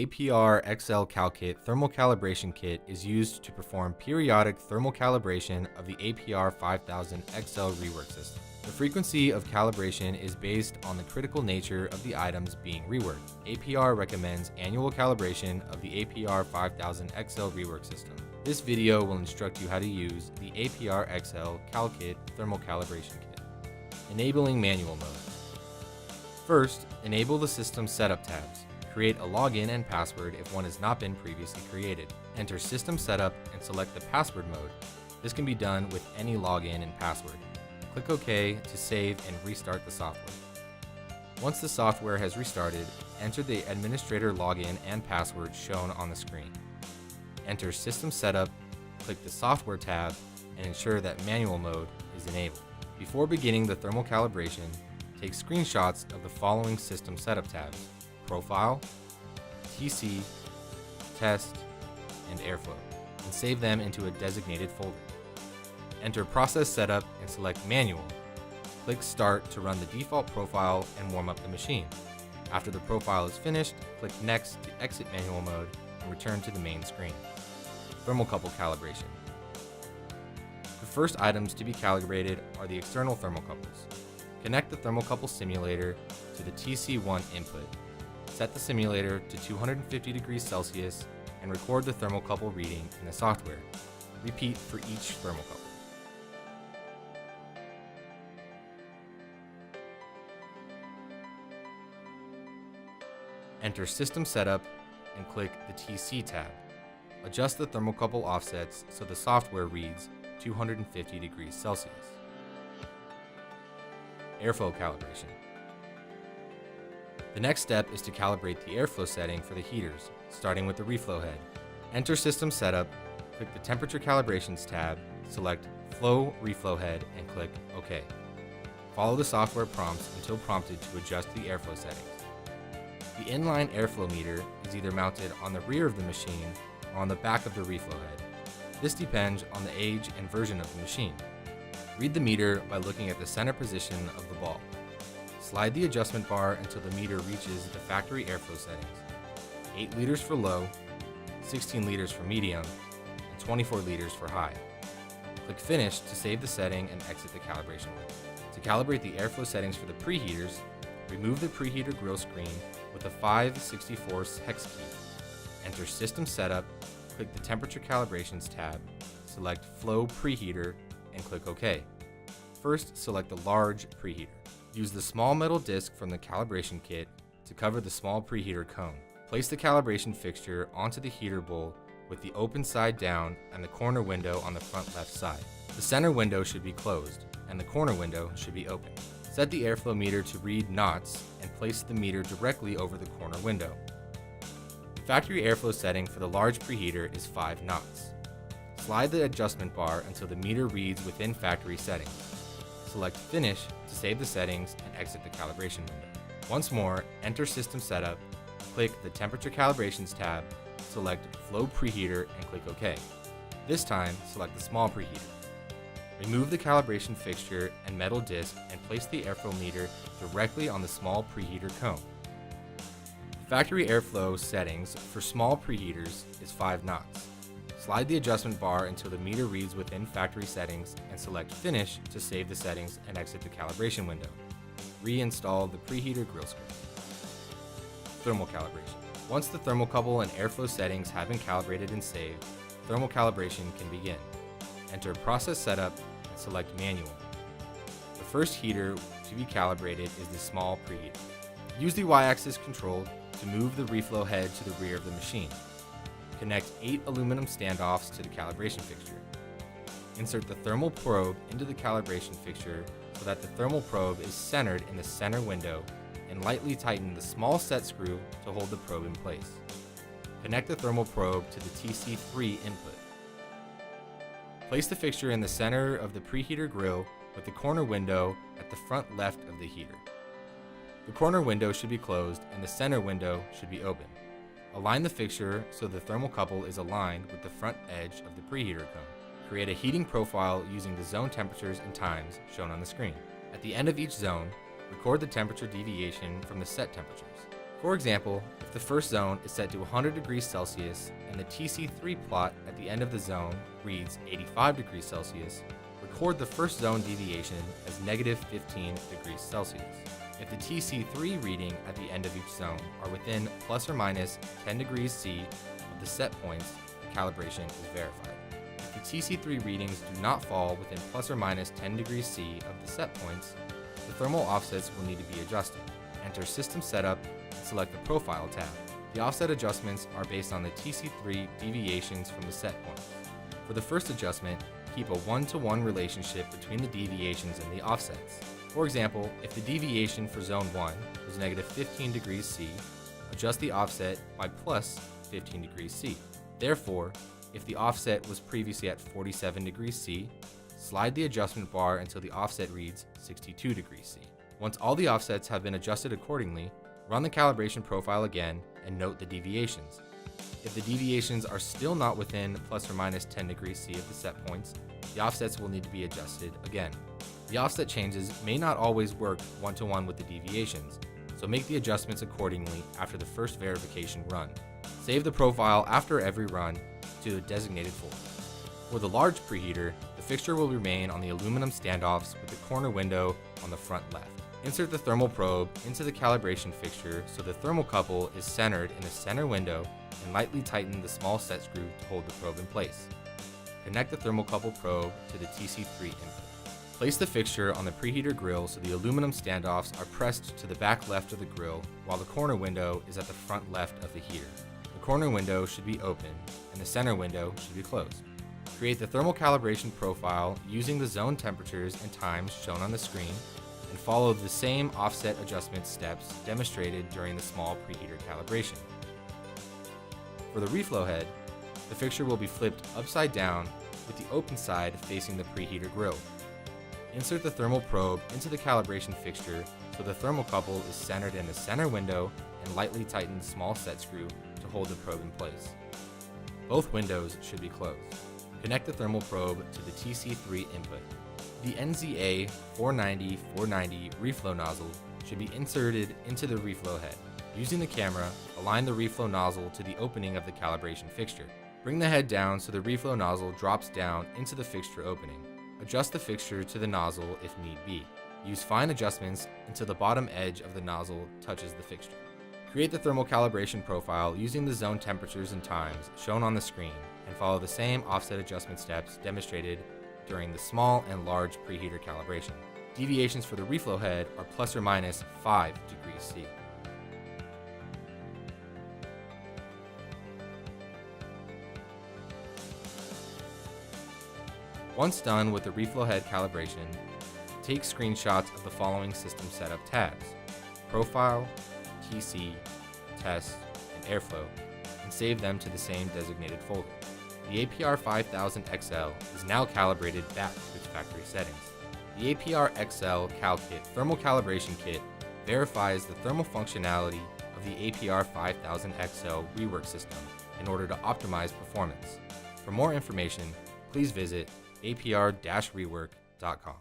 The APR-XL-CALKIT Thermal Calibration Kit is used to perform periodic thermal calibration of the APR-5000XL rework system. The frequency of calibration is based on the critical nature of the items being reworked. APR recommends annual calibration of the APR-5000XL rework system. This video will instruct you how to use the APR-XL-CALKIT Thermal Calibration Kit. Enabling manual mode. First, enable the system setup tabs. Create a login and password if one has not been previously created. Enter System Setup and select the password mode. This can be done with any login and password. Click OK to save and restart the software. Once the software has restarted, enter the administrator login and password shown on the screen. Enter System Setup, click the Software tab, and ensure that manual mode is enabled. Before beginning the thermal calibration, take screenshots of the following system setup tabs: Profile, TC, Test, and Airflow, and save them into a designated folder. Enter Process Setup and select Manual. Click Start to run the default profile and warm up the machine. After the profile is finished, click Next to exit manual mode and return to the main screen. Thermocouple Calibration. The first items to be calibrated are the external thermocouples. Connect the thermocouple simulator to the TC1 input. Set the simulator to 250 degrees Celsius and record the thermocouple reading in the software. Repeat for each thermocouple. Enter System Setup and click the TC tab. Adjust the thermocouple offsets so the software reads 250 degrees Celsius. Airflow calibration. The next step is to calibrate the airflow setting for the heaters, starting with the reflow head. Enter System Setup, click the Temperature Calibrations tab, select Flow Reflow Head, and click OK. Follow the software prompts until prompted to adjust the airflow settings. The inline airflow meter is either mounted on the rear of the machine or on the back of the reflow head. This depends on the age and version of the machine. Read the meter by looking at the center position of the ball. Slide the adjustment bar until the meter reaches the factory airflow settings: 8 liters for low, 16 liters for medium, and 24 liters for high. Click Finish to save the setting and exit the calibration window. To calibrate the airflow settings for the preheaters, remove the preheater grill screen with the 5/64 hex key. Enter System Setup, click the Temperature Calibrations tab, select Flow Preheater, and click OK. First, select the large preheater. Use the small metal disc from the calibration kit to cover the small preheater cone. Place the calibration fixture onto the heater bowl with the open side down and the corner window on the front left side. The center window should be closed and the corner window should be open. Set the airflow meter to read knots and place the meter directly over the corner window. The factory airflow setting for the large preheater is 5 knots. Slide the adjustment bar until the meter reads within factory settings. Select Finish to save the settings and exit the calibration window. Once more, enter System Setup, click the Temperature Calibrations tab, select Flow Preheater, and click OK. This time, select the small preheater. Remove the calibration fixture and metal disc and place the airflow meter directly on the small preheater cone. The factory airflow settings for small preheaters is 5 knots. Slide the adjustment bar until the meter reads within factory settings and select Finish to save the settings and exit the calibration window. Reinstall the preheater grill screen. Thermal calibration. Once the thermocouple and airflow settings have been calibrated and saved, thermal calibration can begin. Enter Process Setup and select Manual. The first heater to be calibrated is the small preheater. Use the Y-axis control to move the reflow head to the rear of the machine. Connect 8 aluminum standoffs to the calibration fixture. Insert the thermal probe into the calibration fixture so that the thermal probe is centered in the center window, and lightly tighten the small set screw to hold the probe in place. Connect the thermal probe to the TC3 input. Place the fixture in the center of the preheater grill with the corner window at the front left of the heater. The corner window should be closed and the center window should be open. Align the fixture so the thermocouple is aligned with the front edge of the preheater cone. Create a heating profile using the zone temperatures and times shown on the screen. At the end of each zone, record the temperature deviation from the set temperatures. For example, if the first zone is set to 100 degrees Celsius and the TC3 plot at the end of the zone reads 85 degrees Celsius, record the first zone deviation as negative 15 degrees Celsius. If the TC3 reading at the end of each zone are within plus or minus 10 degrees C of the set points, the calibration is verified. If the TC3 readings do not fall within plus or minus 10 degrees C of the set points, the thermal offsets will need to be adjusted. Enter System Setup and select the Profile tab. The offset adjustments are based on the TC3 deviations from the set points. For the first adjustment, keep a 1-to-1 relationship between the deviations and the offsets. For example, if the deviation for Zone 1 was negative 15 degrees C, adjust the offset by plus 15 degrees C. Therefore, if the offset was previously at 47 degrees C, slide the adjustment bar until the offset reads 62 degrees C. Once all the offsets have been adjusted accordingly, run the calibration profile again and note the deviations. If the deviations are still not within plus or minus 10 degrees C of the set points, the offsets will need to be adjusted again. The offset changes may not always work 1-to-1 with the deviations, so make the adjustments accordingly after the first verification run. Save the profile after every run to the designated folder. For the large preheater, the fixture will remain on the aluminum standoffs with the corner window on the front left. Insert the thermal probe into the calibration fixture so the thermocouple is centered in the center window and lightly tighten the small set screw to hold the probe in place. Connect the thermocouple probe to the TC3 input. Place the fixture on the preheater grill so the aluminum standoffs are pressed to the back left of the grill while the corner window is at the front left of the heater. The corner window should be open and the center window should be closed. Create the thermal calibration profile using the zone temperatures and times shown on the screen and follow the same offset adjustment steps demonstrated during the small preheater calibration. For the reflow head, the fixture will be flipped upside down with the open side facing the preheater grill. Insert the thermal probe into the calibration fixture so the thermocouple is centered in the center window and lightly tighten the small set screw to hold the probe in place. Both windows should be closed. Connect the thermal probe to the TC3 input. The NZA 490-490 reflow nozzle should be inserted into the reflow head. Using the camera, align the reflow nozzle to the opening of the calibration fixture. Bring the head down so the reflow nozzle drops down into the fixture opening. Adjust the fixture to the nozzle if need be. Use fine adjustments until the bottom edge of the nozzle touches the fixture. Create the thermal calibration profile using the zone temperatures and times shown on the screen and follow the same offset adjustment steps demonstrated during the small and large preheater calibration. Deviations for the reflow head are plus or minus 5 degrees C. Once done with the reflow head calibration, take screenshots of the following system setup tabs: Profile, TC, Test, and Airflow, and save them to the same designated folder. The APR-XL is now calibrated back to its factory settings. The APR-XL-CALKIT Thermal Calibration Kit verifies the thermal functionality of the APR-XL Rework System in order to optimize performance. For more information, please visit apr-rework.com.